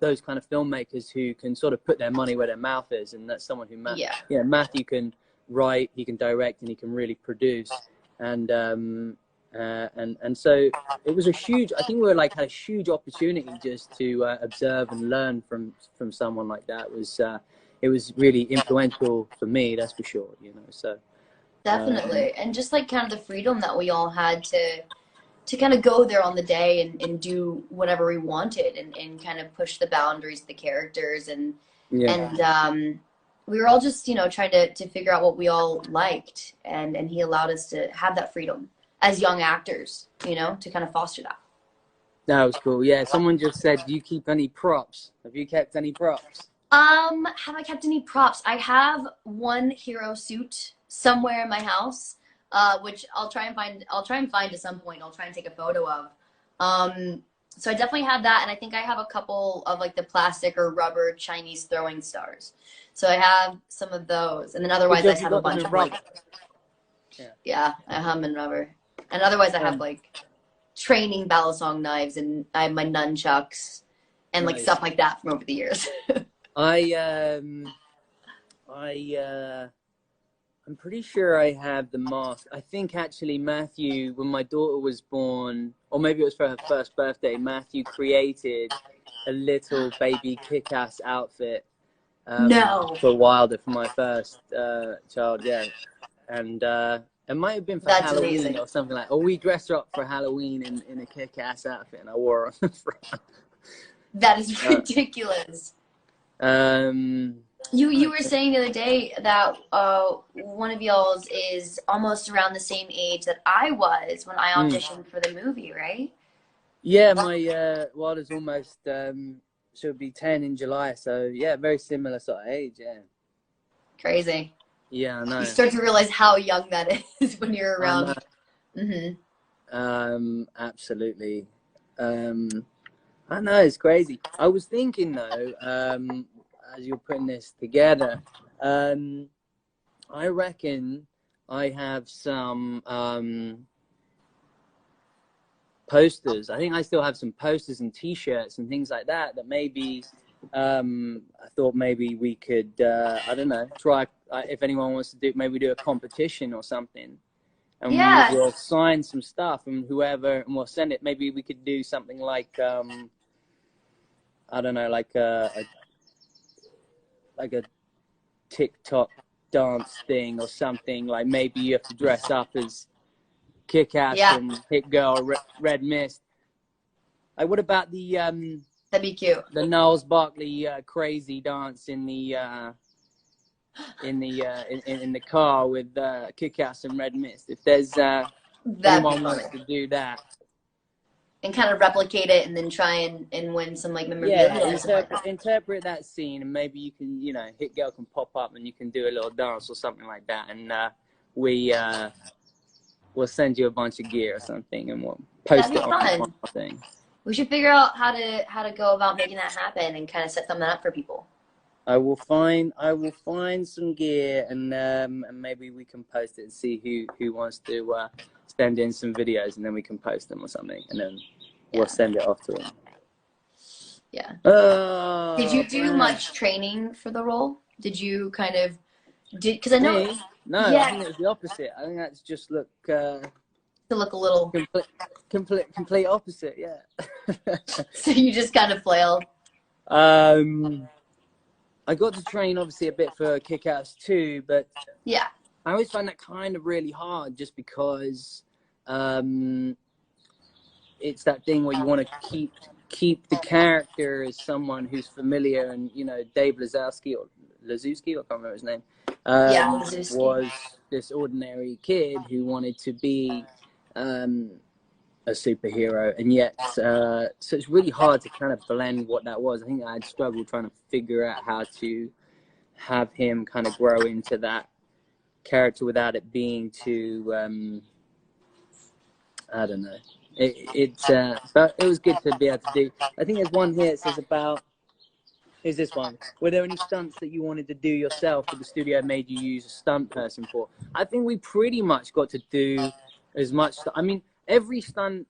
Speaker 3: those kind of filmmakers who can sort of put their money where their mouth is, and that's someone who Matthew can write, he can direct, and he can really produce, and so it was a huge, I think we were like had a huge opportunity just to observe and learn from someone like that. It was really influential for me, that's for sure, you know. So
Speaker 1: definitely, and just like kind of the freedom that we all had to kind of go there on the day and do whatever we wanted and kind of push the boundaries of the characters and we were all just, you know, trying to figure out what we all liked, and he allowed us to have that freedom as young actors, you know, to kind of foster that.
Speaker 3: That was cool. Yeah, someone just said, do you keep any props? Have you kept any props?
Speaker 1: Have I kept any props? I have one hero suit somewhere in my house. Which I'll try and find at some point. I'll try and take a photo of. So I definitely have that, and I think I have a couple of like the plastic or rubber Chinese throwing stars. So I have some of those, and then otherwise I have a bunch of rubber. Yeah, I have them in rubber, and otherwise I have like training balisong knives, and I have my nunchucks and like stuff like that from over the years.
Speaker 3: I'm pretty sure I have the mask. I think actually Matthew, when my daughter was born, or maybe it was for her first birthday, Matthew created a little baby kick-ass outfit
Speaker 1: No,
Speaker 3: for Wilder for my first child, yeah. And it might have been for
Speaker 1: that's
Speaker 3: Halloween
Speaker 1: amazing.
Speaker 3: or something like. Or we dressed her up for Halloween in a kick-ass outfit, and I wore her on the front.
Speaker 1: That is ridiculous. You were saying the other day that one of y'all's is almost around the same age that I was when I auditioned for the movie, right?
Speaker 3: Yeah, my Wilder's almost she'll be 10 in July, so yeah, very similar sort of age, yeah.
Speaker 1: Crazy.
Speaker 3: Yeah, I know.
Speaker 1: You start to realize how young that is when you're around.
Speaker 3: Absolutely. I know, it's crazy. I was thinking though, as you're putting this together, I reckon I have some posters. I think I still have some posters and T-shirts and things like that maybe I thought maybe we could I don't know, try if anyone wants to do a competition or something, and we'll sign some stuff, and whoever, and we'll send it. Maybe we could do something like I don't know, like a TikTok dance thing or something. Like maybe you have to dress up as Kick-Ass and Hit Girl, Red Mist. Like, what about the
Speaker 1: that'd be cute.
Speaker 3: The Gnarls Barkley crazy dance in the car with Kick-Ass and Red Mist? If there's anyone wants to do that.
Speaker 1: And kind of replicate it, and then try and win some like memorabilia.
Speaker 3: Yeah, interpret that scene, and maybe you can, you know, Hit Girl can pop up, and you can do a little dance or something like that, and we'll send you a bunch of gear or something, and we'll post it on our thing.
Speaker 1: We should figure out how to go about making that happen, and kind of set something up for people.
Speaker 3: I will find some gear, and maybe we can post it and see who wants to send in some videos, and then we can post them or something, and then we'll send it off to them.
Speaker 1: Yeah.
Speaker 3: Oh,
Speaker 1: did you do much training for the role? Did you kind of because I know
Speaker 3: no, I think it was the opposite. I think that's just look
Speaker 1: to look a little
Speaker 3: complete opposite, yeah.
Speaker 1: So you just kind of flailed.
Speaker 3: I got to train obviously a bit for Kick-Ass too, but
Speaker 1: yeah,
Speaker 3: I always find that kind of really hard, just because it's that thing where you want to keep the character as someone who's familiar, and you know, Dave Lazowski, I can't remember his name, was this ordinary kid who wanted to be a superhero, and yet so it's really hard to kind of blend what that was. I think I'd struggled trying to figure out how to have him kind of grow into that character without it being too I don't know. But it was good to be able to do. I think there's one here that says about, is this one, were there any stunts that you wanted to do yourself that the studio made you use a stunt person for? I think we pretty much got to do as much. I mean, every stunt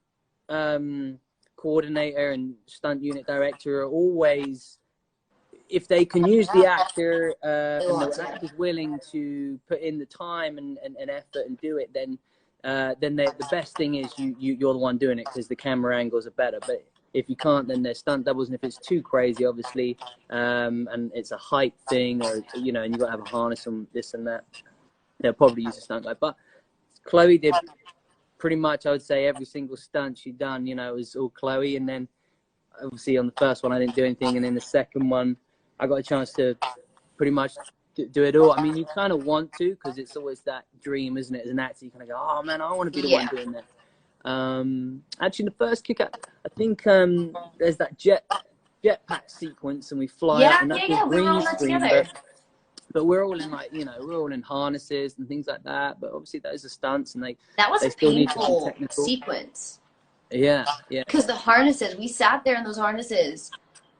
Speaker 3: coordinator and stunt unit director are always, if they can use the actor and the actor's willing to put in the time and effort and do it, then the best thing is you're the one doing it, because the camera angles are better. But if you can't, then there's stunt doubles, and if it's too crazy, obviously, and it's a height thing, or you know, and you got to have a harness and this and that, they'll probably use a stunt guy. But Chloe did pretty much, I would say, every single stunt she'd done, you know, it was all Chloe. And then obviously on the first one I didn't do anything, and then the second one I got a chance to pretty much do it all. I mean, you kind of want to, because it's always that dream, isn't it, as an actor? You kind of go, oh man, I want to be the one doing that. Actually, the first Kick-Ass, I think there's that jetpack sequence, and we fly up, and that's green screen, but we're all in, like, you know, we're all in harnesses and things like that. But obviously those are stunts, and
Speaker 1: that was
Speaker 3: they
Speaker 1: a
Speaker 3: still need to be
Speaker 1: painful
Speaker 3: technical
Speaker 1: sequence.
Speaker 3: Yeah.
Speaker 1: Because the harnesses, we sat there in those harnesses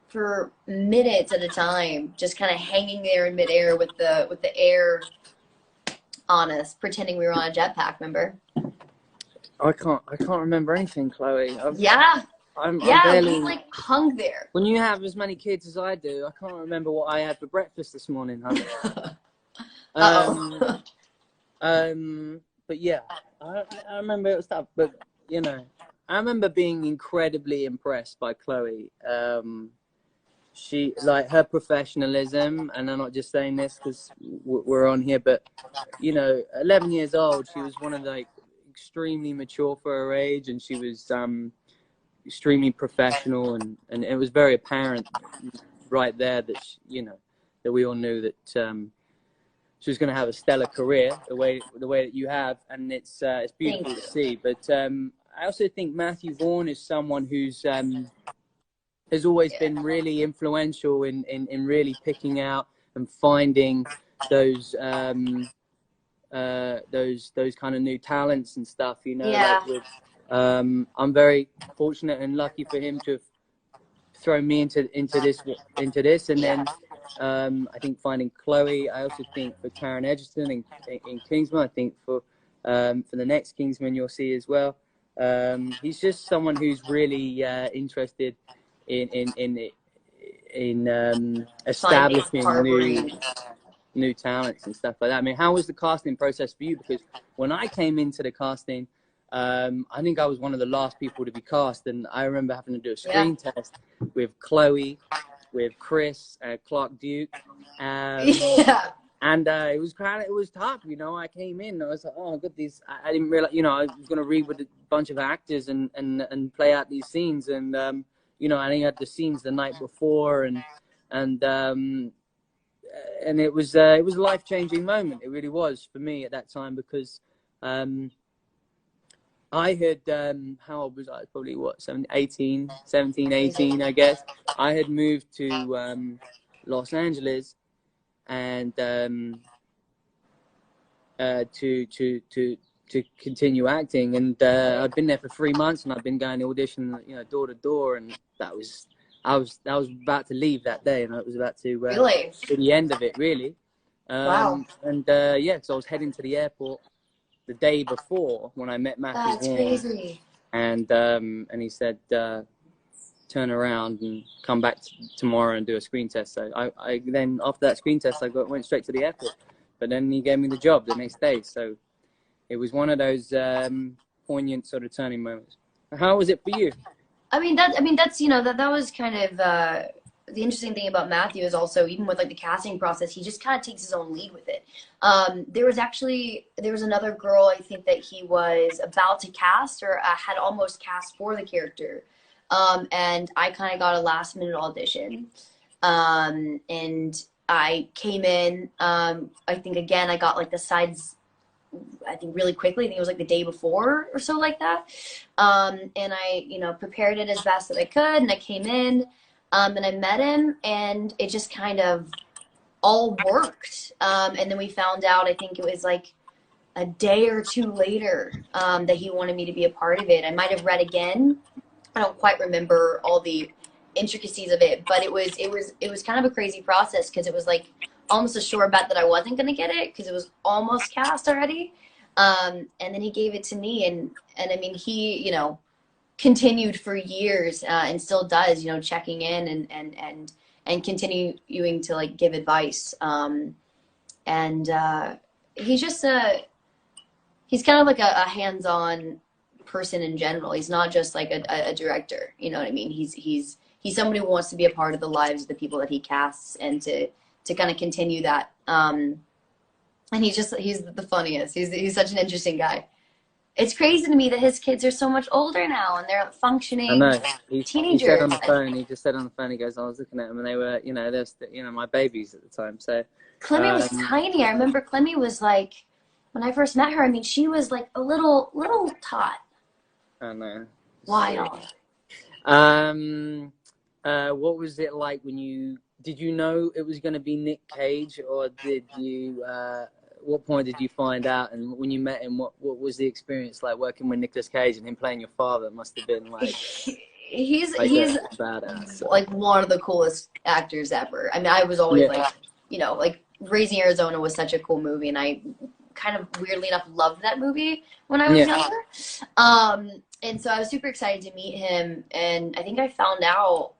Speaker 1: for minutes at a time, just kind of hanging there in midair with the air on us, pretending we were on a jetpack. Remember? I
Speaker 3: can't remember anything, Chloe. I'm barely,
Speaker 1: we like hung there.
Speaker 3: When you have as many kids as I do, I can't remember what I had for breakfast this morning, honey. But yeah, I remember it was tough. But you know, I remember being incredibly impressed by Chloe. She, like, her professionalism, and I'm not just saying this because we're on here, but you know, 11 years old, she was one of the, like, extremely mature for her age, and she was extremely professional, and it was very apparent right there that she, you know, that we all knew that she was going to have a stellar career the way that you have, and it's beautiful to see. But I also think Matthew Vaughn is someone who's has always been really influential in really picking out and finding those kind of new talents and stuff, you know.
Speaker 1: Yeah.
Speaker 3: Like with, I'm very fortunate and lucky for him to have thrown me into this, and then I think finding Chloe. I also think for Taron Egerton in Kingsman, I think for the next Kingsman you'll see as well. He's just someone who's really interested in establishing new talents and stuff like that. I mean, how was the casting process for you? Because when I came into the casting, I think I was one of the last people to be cast, and I remember having to do a screen test with Chloe, with Chris, Clark Duke, and it was tough. You know, I came in, I was like, oh, I've got these. I didn't realize, you know, I was going to read with a bunch of actors and play out these scenes, and you know, I think I had the scenes the night before, and it was a life-changing moment. It really was for me at that time, because I had, how old was I? Probably what, 17, 18, I guess. I had moved to Los Angeles, and to continue acting, and I'd been there for 3 months, and I'd been going to audition, you know, door to door, and I was about to leave that day, and I was about to
Speaker 1: Really?
Speaker 3: to the end of it, really.
Speaker 1: Wow.
Speaker 3: And yeah, so I was heading to the airport the day before when I met Matthew.
Speaker 1: That's crazy.
Speaker 3: And he said, turn around and come back tomorrow and do a screen test. So I then, after that screen test, I went straight to the airport. But then he gave me the job the next day. So it was one of those poignant sort of turning moments. How was it for you?
Speaker 1: I mean, that's, you know, that was kind of the interesting thing about Matthew is also, even with like the casting process, he just kind of takes his own lead with it. There was another girl, I think, that he was about to cast, or had almost cast for the character. And I kind of got a last minute audition. And I came in, I think, again, I got like the sides, I think, really quickly. I think it was like the day before or so, like that. And I, you know, prepared it as best that I could, and I came in, and I met him, and it just kind of all worked. And then we found out, I think it was like a day or two later, that he wanted me to be a part of it. I might have read again. I don't quite remember all the intricacies of it, but it was kind of a crazy process, because it was like almost a sure bet that I wasn't going to get it, because it was almost cast already. And then he gave it to me, and I mean, he, you know, continued for years, and still does, you know, checking in and continuing to like give advice. And he's just he's kind of like a hands-on person in general. He's not just like a director, you know what I mean? He's somebody who wants to be a part of the lives of the people that he casts, and to kind of continue that. And he's the funniest. He's such an interesting guy. It's crazy to me that his kids are so much older now, and they're functioning.
Speaker 3: I know.
Speaker 1: Teenagers.
Speaker 3: He said on the phone. He just said on the phone. He goes, "I was looking at them, and they were, you know, they're my babies at the time." So
Speaker 1: Clemmy was tiny. I remember Clemmy was like, when I first met her, I mean, she was like a little tot.
Speaker 3: I know.
Speaker 1: Wild.
Speaker 3: What was it like when did you know it was going to be Nick Cage, or did you? What point did you find out? And when you met him, what was the experience like working with Nicolas Cage and him playing your father? It must have been like
Speaker 1: he's
Speaker 3: badass. So.
Speaker 1: Like one of the coolest actors ever. I mean, I was always like, you know, like Raising Arizona was such a cool movie, and I kind of weirdly enough loved that movie when I was younger. And so I was super excited to meet him, and I think I found out,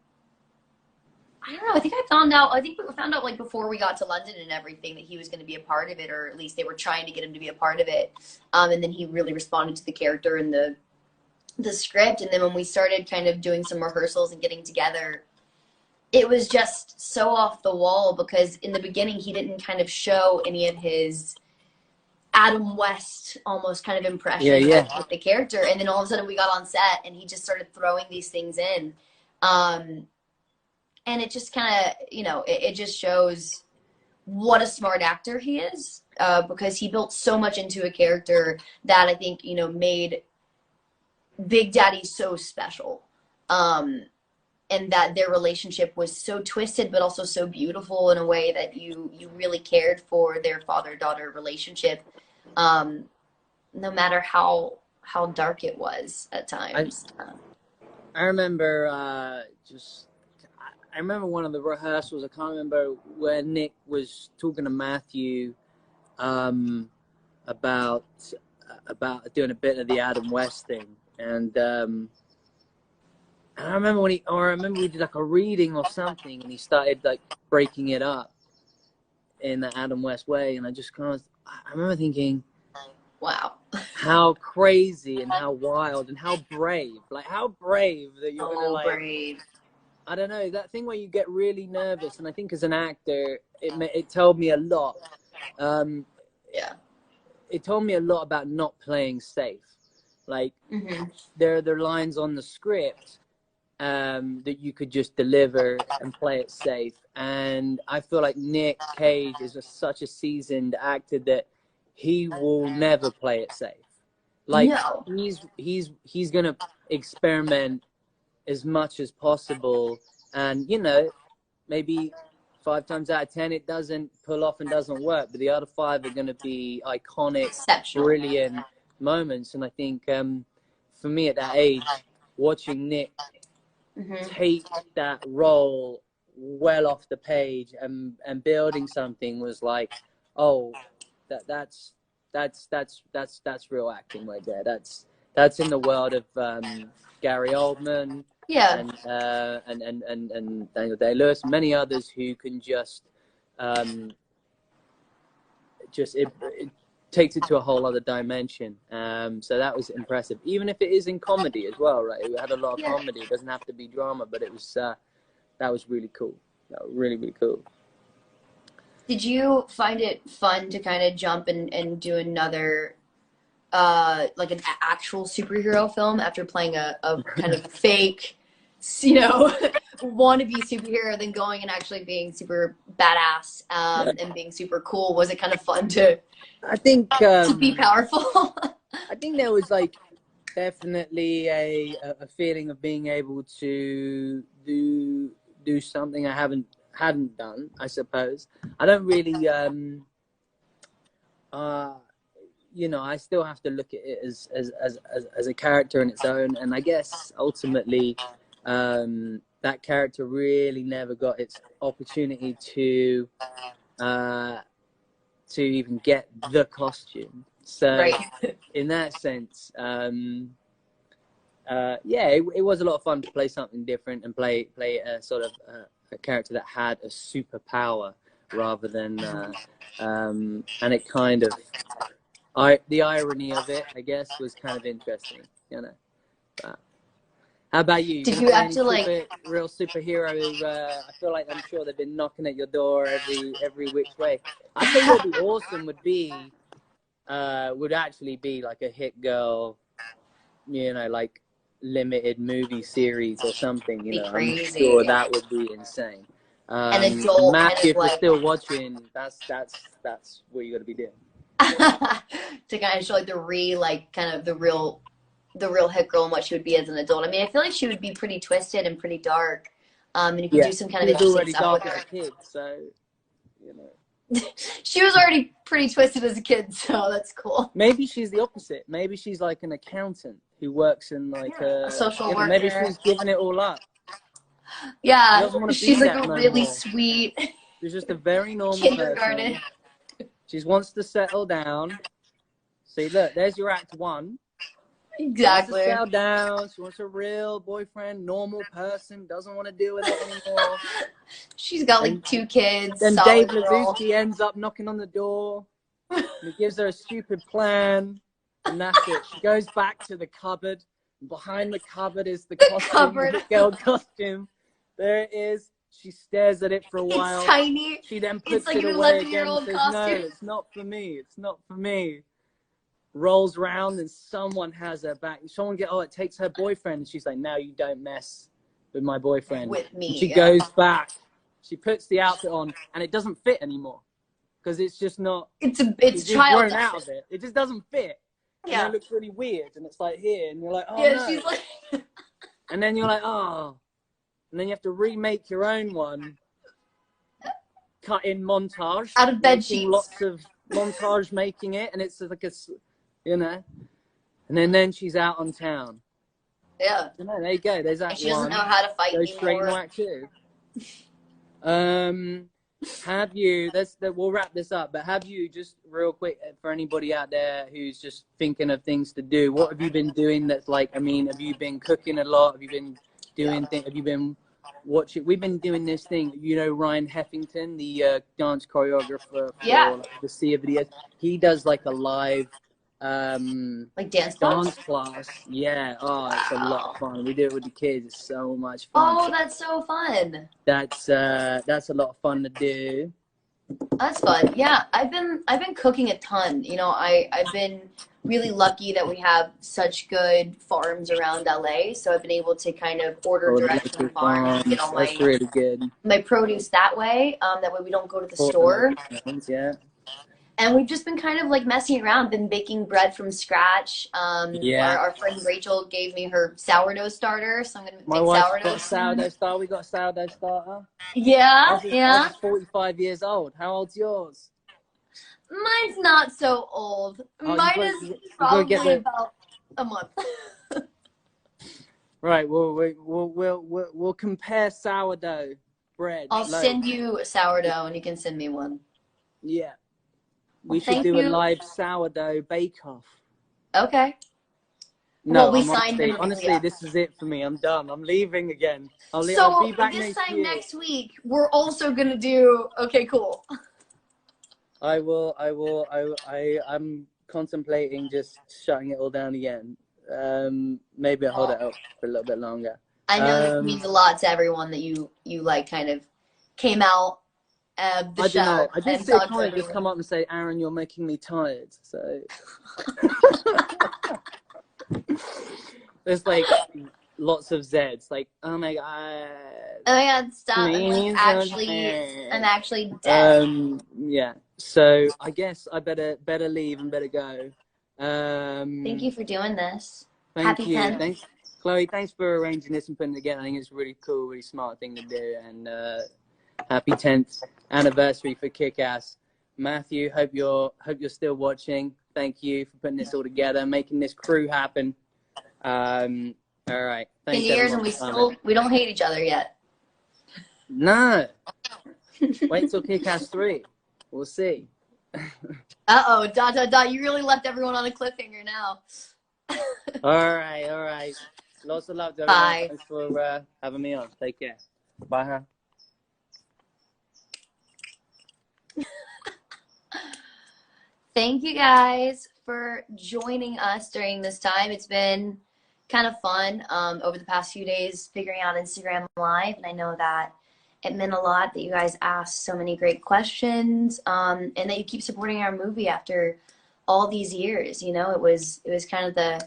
Speaker 1: I don't know. I think I found out. I think we found out like before we got to London and everything that he was going to be a part of it, or at least they were trying to get him to be a part of it. And then he really responded to the character and the script. And then when we started kind of doing some rehearsals and getting together, it was just so off the wall because in the beginning he didn't kind of show any of his Adam West almost kind of impression with the character. And then all of a sudden we got on set and he just started throwing these things in. And it just kind of, you know, it just shows what a smart actor he is, because he built so much into a character that I think, you know, made Big Daddy so special. And that their relationship was so twisted, but also so beautiful in a way that you really cared for their father-daughter relationship, no matter how dark it was at times.
Speaker 3: I remember I remember one of the rehearsals. I can't remember where Nick was talking to Matthew about doing a bit of the Adam West thing, and I remember we did like a reading or something, and he started like breaking it up in the Adam West way, and I remember thinking,
Speaker 1: wow,
Speaker 3: how crazy and how wild and how brave that you're gonna like.
Speaker 1: Brave.
Speaker 3: I don't know, that thing where you get really nervous, and I think as an actor, it told me a lot. It told me a lot about not playing safe. Like, there are lines on the script that you could just deliver and play it safe. And I feel like Nick Cage is such a seasoned actor that he will never play it safe. Like, no. He's gonna experiment as much as possible, and you know, maybe 5 times out of 10 it doesn't pull off and doesn't work, but the other 5 are going to be iconic, brilliant moments. And I think for me at that age, watching Nick take that role well off the page and building something was like, oh, that's real acting right there. That's in the world of Gary Oldman, and Daniel Day-Lewis, many others who can it takes it to a whole other dimension. So that was impressive, even if it is in comedy as well, right? It had a lot of comedy. It doesn't have to be drama, but it was that was really cool. That was really, really cool.
Speaker 1: Did you find it fun to kind of jump and do another like an actual superhero film after playing a kind of fake, you know, wannabe superhero, then going and actually being super badass and being super cool? Was it kind of fun to be powerful?
Speaker 3: I think there was like definitely a feeling of being able to do something I hadn't done, I suppose. I don't really you know, I still have to look at it as a character in its own, and I guess ultimately that character really never got its opportunity to even get the costume. So in that sense, it was a lot of fun to play something different and play a sort of a character that had a superpower rather than and it kind of the irony of it, I guess, was kind of interesting, you know. But how about you?
Speaker 1: Did you have to
Speaker 3: real superhero? I feel like I'm sure they've been knocking at your door every which way. I think what would be awesome would actually be like a Hit Girl, you know, like limited movie series or something. You know, I'm sure that would be insane.
Speaker 1: An adult
Speaker 3: Matthew,
Speaker 1: kind of
Speaker 3: if you're still watching, that's what you got to be doing.
Speaker 1: To kind of show like the real Hit Girl and what she would be as an adult. I mean, I feel like she would be pretty twisted and pretty dark. And you could do some kind of interesting stuff with her.
Speaker 3: Kid, so you know.
Speaker 1: She was already pretty twisted as a kid, so that's cool.
Speaker 3: Maybe she's the opposite. Maybe she's like an accountant who works in like a
Speaker 1: social worker.
Speaker 3: Maybe she's giving it all up.
Speaker 1: Yeah, she's like a really sweet.
Speaker 3: She's just a very normal
Speaker 1: kindergarten
Speaker 3: person. She wants to settle down. See, look, there's your act 1.
Speaker 1: Exactly.
Speaker 3: She wants to settle down. She wants a real boyfriend, normal person, doesn't want to deal with it anymore.
Speaker 1: She's got like 2 kids.
Speaker 3: Then
Speaker 1: Solid
Speaker 3: Dave
Speaker 1: girl.
Speaker 3: Lazuski ends up knocking on the door. And he gives her a stupid plan. And that's it. She goes back to the cupboard. And behind the cupboard is the costume,
Speaker 1: cupboard.
Speaker 3: the girl costume. There it is. She stares at it for a while.
Speaker 1: It's tiny.
Speaker 3: She then puts
Speaker 1: It's like
Speaker 3: it
Speaker 1: an
Speaker 3: away again
Speaker 1: 11-year-old
Speaker 3: and says,
Speaker 1: costume.
Speaker 3: no, it's not for me. It's not for me. Rolls round and someone has her back. It takes her boyfriend. And she's like, no, you don't mess with my boyfriend.
Speaker 1: With me.
Speaker 3: And she goes back. She puts the outfit on and it doesn't fit anymore. Because it's just not.
Speaker 1: It's
Speaker 3: just
Speaker 1: child
Speaker 3: grown out of it. It just doesn't fit.
Speaker 1: Yeah.
Speaker 3: And it looks really weird. And it's like here. And you're like, oh
Speaker 1: yeah,
Speaker 3: no.
Speaker 1: she's like
Speaker 3: And then you're like, oh. And then you have to remake your own one. Cut in montage.
Speaker 1: Out of bed
Speaker 3: making
Speaker 1: sheets.
Speaker 3: Lots of montage making it. And it's like And then she's out on town.
Speaker 1: Yeah.
Speaker 3: There you go. There's that
Speaker 1: And she doesn't
Speaker 3: one.
Speaker 1: know how to fight
Speaker 3: Go straight
Speaker 1: anymore.
Speaker 3: into act 2. Have you? We'll wrap this up. But have you, just real quick, for anybody out there who's just thinking of things to do, what have you been doing? That's like, have you been cooking a lot? Have you been doing things? Have you been watching? We've been doing this thing. Ryan Heffington, the dance choreographer for the Sea of Videos. He does like a live.
Speaker 1: Like dance class?
Speaker 3: Yeah. Oh, it's a lot of fun. We do it with the kids. It's so much fun.
Speaker 1: Oh, that's so fun.
Speaker 3: That's a lot of fun to do.
Speaker 1: That's fun. Yeah, I've been cooking a ton. I've been really lucky that we have such good farms around LA, so I've been able to kind of order direct from farms and get all
Speaker 3: That's really good.
Speaker 1: my produce that way. That way we don't go to the store.
Speaker 3: Yeah.
Speaker 1: And we've just been kind of like messing around, been baking bread from scratch. Our friend Rachel gave me her sourdough starter, so I'm going to make sourdough.
Speaker 3: My wife's got a sourdough starter. We got a sourdough starter.
Speaker 1: Yeah,
Speaker 3: I was 45 years old. How old's yours?
Speaker 1: Mine's not so old. Mine is probably about a month.
Speaker 3: Right. We'll compare sourdough bread.
Speaker 1: I'll send you a sourdough, and you can send me one.
Speaker 3: Yeah. We should do a live sourdough bake-off.
Speaker 1: Okay.
Speaker 3: No,
Speaker 1: well,
Speaker 3: honestly, this is it for me. I'm done. I'm leaving again. I'll be back
Speaker 1: next week, we're also going to do, okay, cool.
Speaker 3: I will. I'm contemplating just shutting it all down again. Maybe I'll hold it up for a little bit longer.
Speaker 1: I know it means a lot to everyone that you like kind of came out the
Speaker 3: I
Speaker 1: show.
Speaker 3: don't know. I did see a comment just come up and say, Aaron, you're making me tired. So there's like lots of Zs. Like, oh my god.
Speaker 1: Oh my god, stop. I'm actually dead.
Speaker 3: Yeah. So I guess I better leave and better go.
Speaker 1: Thank you for doing this.
Speaker 3: Thank you.
Speaker 1: 10th.
Speaker 3: Thanks, Chloe. Thanks for arranging this and putting it together. I think it's a really cool, really smart thing to do. And happy 10th anniversary for Kick-Ass. Matthew, hope you're still watching. Thank you for putting this all together, making this crew happen. All right. Thanks,
Speaker 1: 10 years and we don't hate each other yet.
Speaker 3: No. Wait till Kick-Ass 3. We'll see.
Speaker 1: Uh-oh, ... You really left everyone on a cliffhanger now.
Speaker 3: All right. Lots of love to everyone.
Speaker 1: Bye.
Speaker 3: Thanks for having me on. Take care. Bye, huh?
Speaker 1: Thank you guys for joining us during this time. It's been kind of fun over the past few days figuring out Instagram Live, and I know that it meant a lot that you guys asked so many great questions, and that you keep supporting our movie after all these years. It was kind of the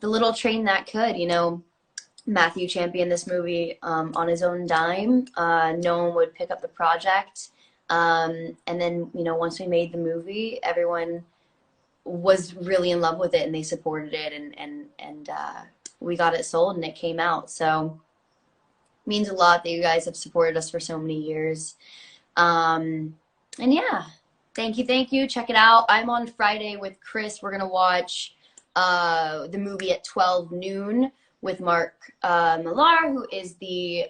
Speaker 1: little train that could. Matthew championed this movie on his own dime. No one would pick up the project. And then, once we made the movie, everyone was really in love with it and they supported it, and we got it sold and it came out. So it means a lot that you guys have supported us for so many years. And yeah, thank you. Check it out. I'm on Friday with Chris. We're going to watch the movie at 12 noon with Mark Millar, who is the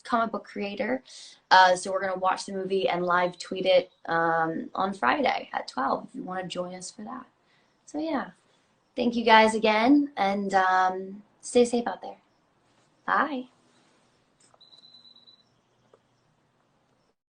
Speaker 1: comic book creator. So we're going to watch the movie and live tweet it on Friday at 12 if you want to join us for that. So yeah, Thank you guys again, and stay safe out there. Bye.